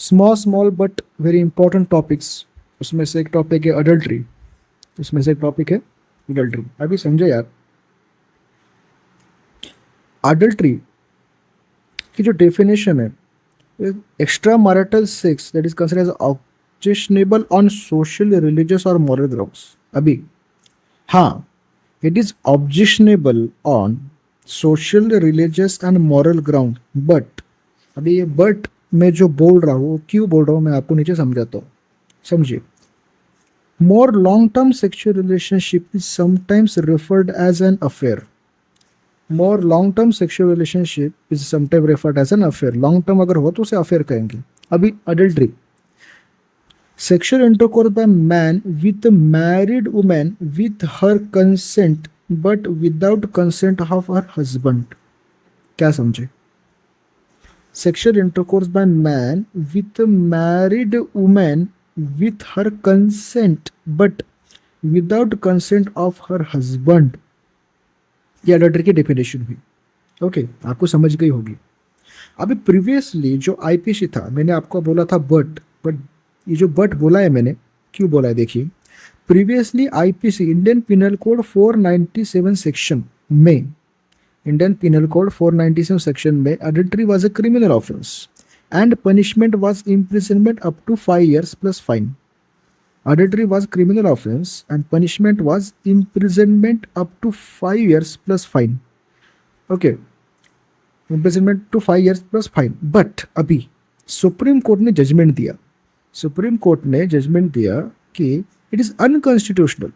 Small but very important topics, उसमें से एक टॉपिक है अडल्ट्री, उसमें से एक टॉपिक है अडल्ट्री। अभी समझे यार, अडल्ट्री की जो डेफिनेशन है, extra marital sex that is considered as objectionable on social, religious और मॉरल ग्राउंड्स। अभी हाँ, it is objectionable on social, religious and moral ground, but अभी ये बट मैं जो बोल रहा हूँ क्यों बोल रहा हूँ मैं आपको नीचे समझाता हूँ, समझिए। More long term sexual relationship is sometimes referred as an affair. More long term sexual relationship is sometime referred as an affair. Long term अगर हो तो उसे अफेयर कहेंगे। अभी adultery, sexual intercourse by man with married women with her consent but without consent of her husband. क्या समझे? Sexual intercourse by man with married women with her consent but without consent of her husband, ये adultery की definition हुई। Okay, आपको समझ गई होगी। अभी प्रीवियसली जो आईपीसी था, मैंने आपको बोला था बट ये जो बट बोला है मैंने, क्यों बोला है देखिए। प्रीवियसली IPC Indian penal code 497 section में, इंडियन पिनल कोड 497 सेक्शन में adultery was a criminal offence and punishment was imprisonment up to 5 years plus fine. Adultery was criminal offense and punishment was imprisonment up to 5 years plus fine. Okay, imprisonment to 5 years plus fine. But अभी supreme court ने judgement दिया, supreme court ने judgement दिया कि it is unconstitutional.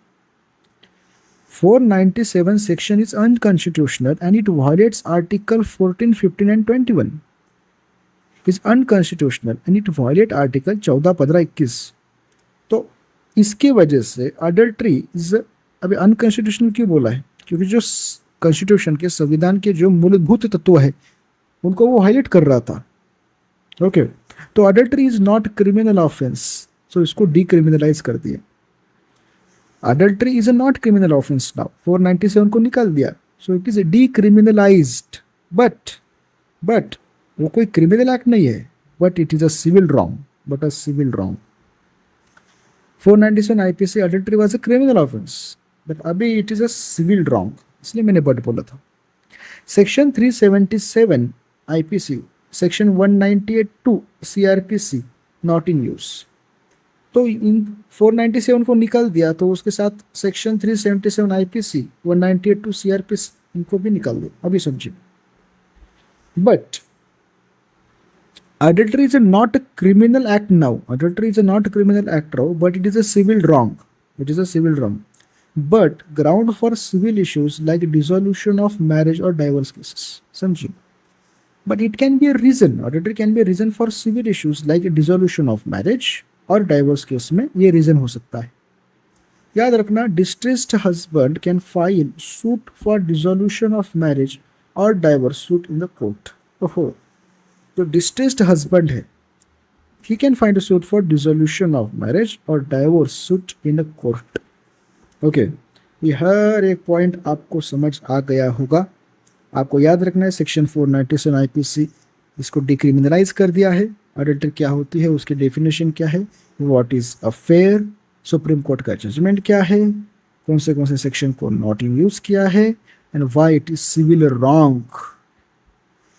497 section is unconstitutional and it violates Article 14, 15 and 21. Is unconstitutional and it violate Article 14, 15, 21. तो इसके वजह से अडल्ट्री इज अभी अनकॉन्स्टिट्यूशनल क्यों बोला है? क्योंकि जो कॉन्स्टिट्यूशन के, संविधान के जो मूलभूत तत्व है उनको वो हाईलाइट कर रहा था। ओके, तो adultery is not criminal offence, so इसको डीक्रिमिनलाइज कर दिया। Adultery is a not criminal offence now, 497 को निकाल दिया, so it is decriminalised. But वो कोई क्रिमिनल एक्ट नहीं है, but it is a civil wrong, but a civil wrong. 497 IPC adultery was a criminal offence, but अभी it is a civil wrong, इसलिए मैंने बट बोला था। Section 377 IPC, section 198(2) CrPC not in use. तो इन 497 को निकाल दिया, तो उसके साथ सेक्शन 377 आईपीसी, 198(2) सीआरपीसी, इनको भी निकाल दो। अभी समझिए, but adultery is not a criminal act now. Adultery is not a criminal act now, but it is a civil wrong. It is a civil wrong. But ground for civil issues like dissolution of marriage or divorce cases. समझिए, but it can be a reason. Adultery can be a reason for civil issues like dissolution of marriage और divorce case में ये reason हो सकता है। याद रखना, distressed husband can file suit for dissolution of marriage or divorce suit in the court. ओहो, जो डिस्ट्रेस्ड हस्बैंड है, he can find a suit for dissolution of marriage और divorce suit in a court. Okay, ये हर एक point आपको समझ आ गया होगा। आपको याद रखना है, सेक्शन 497 आईपीसी इसको डिक्रिमिनलाइज कर दिया है। अडल्ट्री क्या होती है, उसकी डेफिनेशन क्या है, what is affair, supreme court का जजमेंट क्या है, कौन से सेक्शन को नॉट इन यूज किया है, and why it is civil wrong.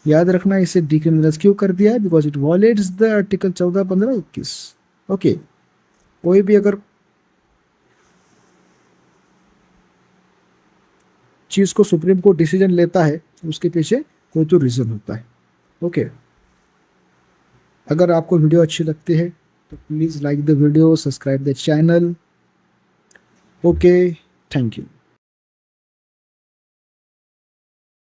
याद रखना, इसे डिक्रिमिनलाइज क्यों कर दिया है, because it violates the article 14, 15, 21। Okay, कोई भी अगर चीज को सुप्रीम कोर्ट डिसीजन लेता है, उसके पीछे कोई तो रीजन होता है। ओके, अगर आपको वीडियो अच्छी लगती है तो please like the video, subscribe the channel. Okay, thank you.